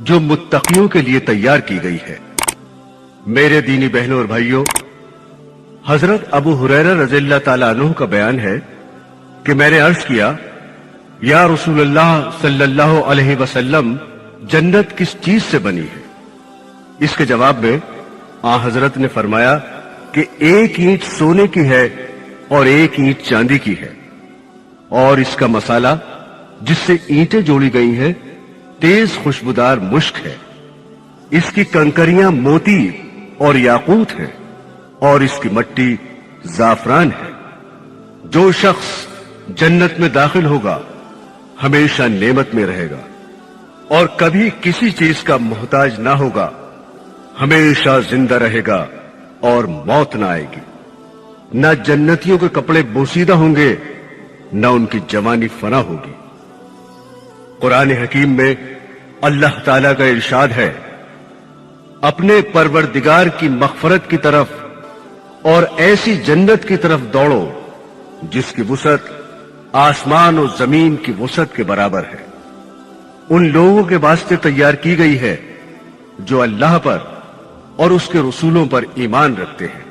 جو मुत्तकियों के लिए तैयार की गई है। मेरे दीनी बहनों और भाइयों, हजरत अबू हुरैरा रज़ियल्लाहु ताला अन्हु का बयान है कि मैंने अर्ज किया, या रसूलुल्लाह सल्लल्लाहु अलैहि वसल्लम, जन्नत किस चीज से बनी है? इसके जवाब में आ हजरत ने फरमाया कि एक ईंट सोने की है और एक ईंट चांदी की है, और इसका मसाला जिससे ईंटें जोड़ी गई हैं तेज खुशबूदार मुश्क है। इसकी कंकरियां मोती और याकूत है और इसकी मट्टी जाफरान है। जो शख्स जन्नत में दाखिल होगा हमेशा नेमत में रहेगा और कभी किसी चीज का मोहताज ना होगा, हमेशा जिंदा रहेगा और मौत ना आएगी। न जन्नतियों के कपड़े बोसीदा होंगे, न उनकी जवानी फना होगी। कुरान हकीम में अल्लाह ताला का इरशाद है, अपने परवरदिगार की मग़फ़रत की तरफ और ऐसी जन्नत की तरफ दौड़ो जिसकी वुसअत आसमान और जमीन की वुसअत के बराबर है। उन लोगों के वास्ते तैयार की गई है जो अल्लाह पर और उसके रसूलों पर ईमान रखते हैं।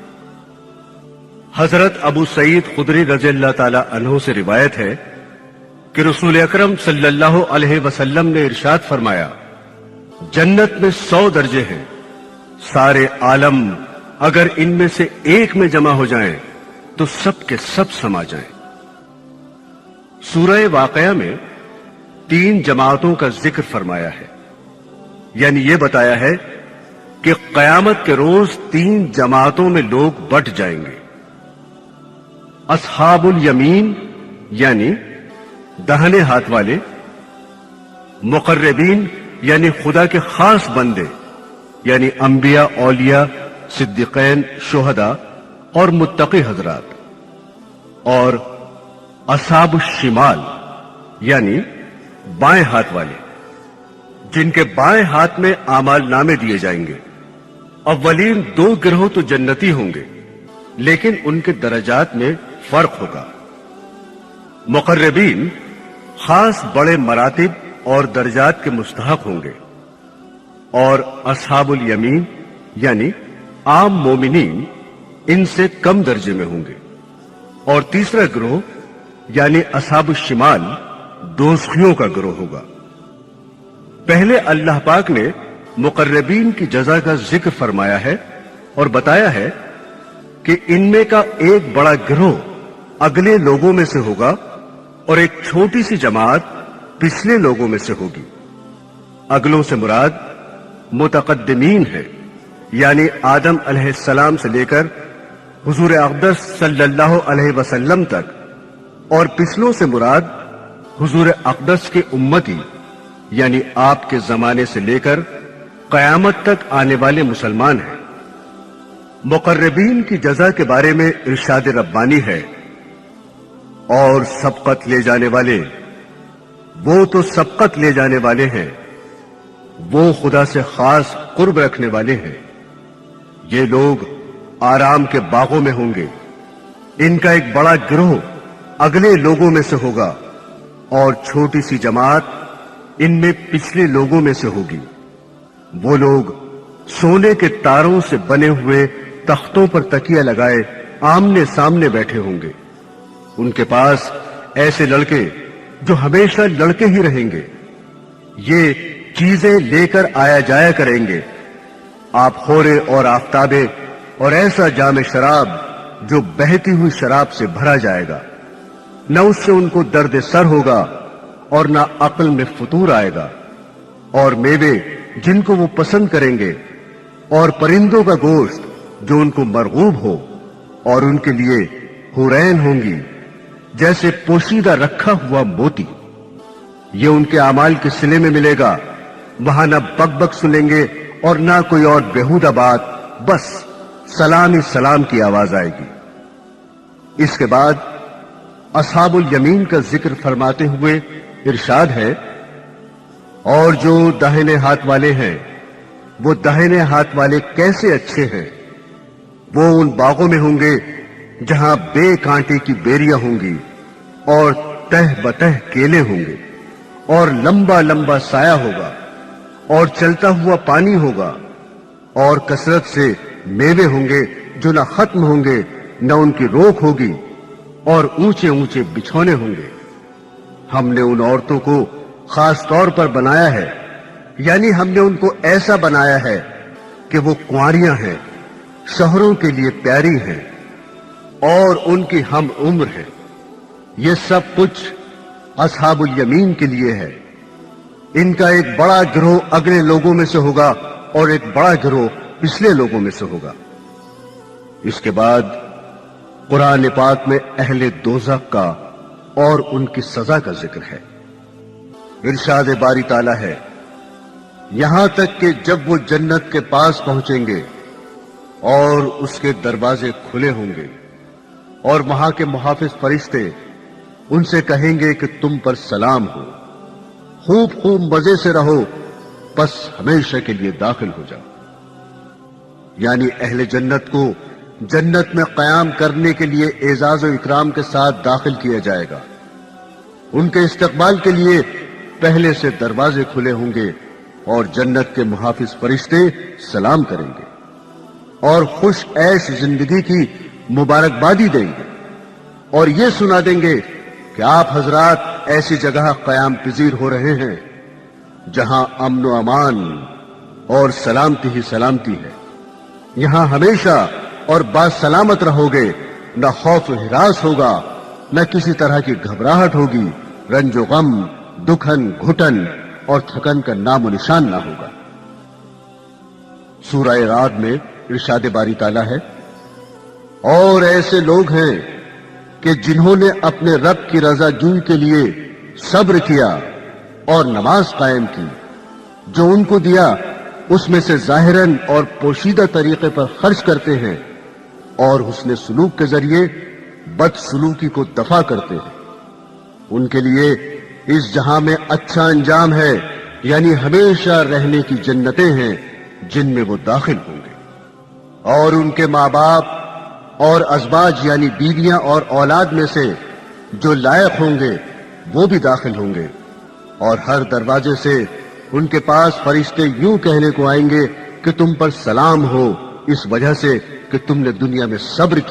हजरत अबू सईद खुदरी रज़ियल्लाहु ताला अन्हु से रिवायत है कि रसूल अकरम सल्लल्लाहु अलैहि वसल्लम ने इरशाद फरमाया, जन्नत में 100 दर्जे हैं। सारे आलम अगर इनमें से एक में जमा हो जाएं तो सब के सब समा जाएं। सूरह वाक़या में 3 जमातों का जिक्र फरमाया है, यानी यह बताया है कि कयामत के रोज 3 जमातों में लोग बंट जाएंगे। अस्हाबुल यमीन यानी दाहिने हाथ वाले, मुकर्रबीन यानी खुदा के खास बंदे यानी अंबिया, औलिया, सिद्दीक़ीन, शुहदा और मुत्तकी हजरात, और अस्हाबुल शिमाल यानी बाएं हाथ वाले, जिनके बाएं हाथ में आमाल नामे दिए जाएंगे। अव्वलीन 2 गिरोह तो जन्नती होंगे, लेकिन उनके दर्जात में फर्क होगा। मुकर्रबीन खास बड़े मरातिब और दर्जात के मुस्तहक होंगे, और अस्हाबुल यमीन यानी आम मोमिनीन इनसे कम दर्जे में होंगे। और तीसरा गिरोह यानी अस्हाबुल शिमाल दोज़खियों का गिरोह होगा। पहले अल्लाह पाक ने मुकर्रबीन की जज़ा का जिक्र फरमाया है और बताया है कि इनमें का एक बड़ा गिरोह अगले लोगों में से होगा और एक छोटी सी जमात पिछले लोगों में से होगी। अगलों से मुराद मुतकद्दिमीन है, यानी आदम अलैहिस्सलाम से लेकर हुजूर अक़दस सल्लल्लाहु अलैहि वसल्लम तक, और पिछलों से मुराद हुजूर अक़दस के उम्मती यानी आपके जमाने से लेकर कयामत तक आने वाले मुसलमान हैं। मुकर्रबीन की जज़ा के बारे में इरशाद रब्बानी है, और सबकत ले जाने वाले, वो तो सबकत ले जाने वाले हैं, वो खुदा से खास कुर्ब रखने वाले हैं। ये लोग आराम के बागों में होंगे। इनका एक बड़ा गिरोह अगले लोगों में से होगा और छोटी सी जमात इनमें पिछले लोगों में से होगी। वो लोग सोने के तारों से बने हुए तख्तों पर तकिया लगाए आमने सामने बैठे होंगे। उनके पास ऐसे लड़के जो हमेशा लड़के ही रहेंगे। ये चीजें लेकर आया जाया करेंगे, आप खोरे और आफताबे, और ऐसा जाम शराब जो बहती हुई शराब से भरा जाएगा। न उससे उनको दर्द सर होगा और न अक्ल में फतूर आएगा। और मेवे जिनको वो पसंद करेंगे, और परिंदों का गोश्त जो उनको मरगूब हो, और उनके लिए हुरैन होंगी जैसे पोशीदा रखा हुआ मोती। ये उनके आमाल के सिले में मिलेगा। वहां न बकबक सुनेंगे और ना कोई और बेहुदा बात, बस सलाम ही सलाम की आवाज आएगी। इसके बाद अस्हाबुल यमीन का जिक्र फरमाते हुए इरशाद है, और जो दाहिने हाथ वाले हैं, वो दाहिने हाथ वाले कैसे अच्छे हैं। वो उन बागों में होंगे जहां बेकांटे की बेरियां होंगी और तह बतह केले होंगे और लंबा लंबा साया होगा اور چلتا ہوا پانی ہوگا اور کثرت سے میوے ہوں گے جو نہ ختم ہوں گے نہ ان کی روک ہوگی اور اونچے اونچے بچھونے ہوں گے۔ ہم نے ان عورتوں کو خاص طور پر بنایا ہے، یعنی ہم نے ان کو ایسا بنایا ہے کہ وہ کنواریاں ہیں، شوہروں کے لیے پیاری ہیں اور ان کی ہم عمر ہے۔ یہ سب کچھ اصحاب الیمین کے لیے ہے۔ ان کا ایک بڑا گروہ اگلے لوگوں میں سے ہوگا اور ایک بڑا گروہ پچھلے لوگوں میں سے ہوگا۔ اس کے بعد قرآن پاک میں اہل دوزخ کا اور ان کی سزا کا ذکر ہے۔ ارشاد باری تعالیٰ ہے، یہاں تک کہ جب وہ جنت کے پاس پہنچیں گے اور اس کے دروازے کھلے ہوں گے اور وہاں کے محافظ فرشتے ان سے کہیں گے کہ تم پر سلام ہو، خوب خوب مزے سے رہو، بس ہمیشہ کے لیے داخل ہو جاؤ۔ یعنی اہل جنت کو جنت میں قیام کرنے کے لیے اعزاز و اکرام کے ساتھ داخل کیا جائے گا۔ ان کے استقبال کے لیے پہلے سے دروازے کھلے ہوں گے اور جنت کے محافظ فرشتے سلام کریں گے اور خوش عیش زندگی کی مبارکبادی دیں گے اور یہ سنا دیں گے کہ آپ حضرات ایسی جگہ قیام پذیر ہو رہے ہیں جہاں امن و امان اور سلامتی ہی سلامتی ہے۔ یہاں ہمیشہ اور باسلامت رہو گے، نہ خوف و ہراس ہوگا، نہ کسی طرح کی گھبراہٹ ہوگی، رنج و غم، دکھن گھٹن اور تھکن کا نام و نشان نہ ہوگا۔ سورہ رعد میں ارشاد باری تعالیٰ ہے، اور ایسے لوگ ہیں کہ جنہوں نے اپنے رب کی رضا جوئی کے لیے صبر کیا اور نماز قائم کی، جو ان کو دیا اس میں سے ظاہراً اور پوشیدہ طریقے پر خرچ کرتے ہیں اور حسن سلوک کے ذریعے بد سلوکی کو دفع کرتے ہیں۔ ان کے لیے اس جہاں میں اچھا انجام ہے، یعنی ہمیشہ رہنے کی جنتیں ہیں جن میں وہ داخل ہوں گے، اور ان کے ماں باپ اور ازواج یعنی بیویاں اور اولاد میں سے جو لائق ہوں گے وہ بھی داخل ہوں گے، اور ہر دروازے سے ان کے پاس فرشتے یوں کہنے کو آئیں گے کہ تم پر سلام ہو، اس وجہ سے کہ تم نے دنیا میں صبر کیا۔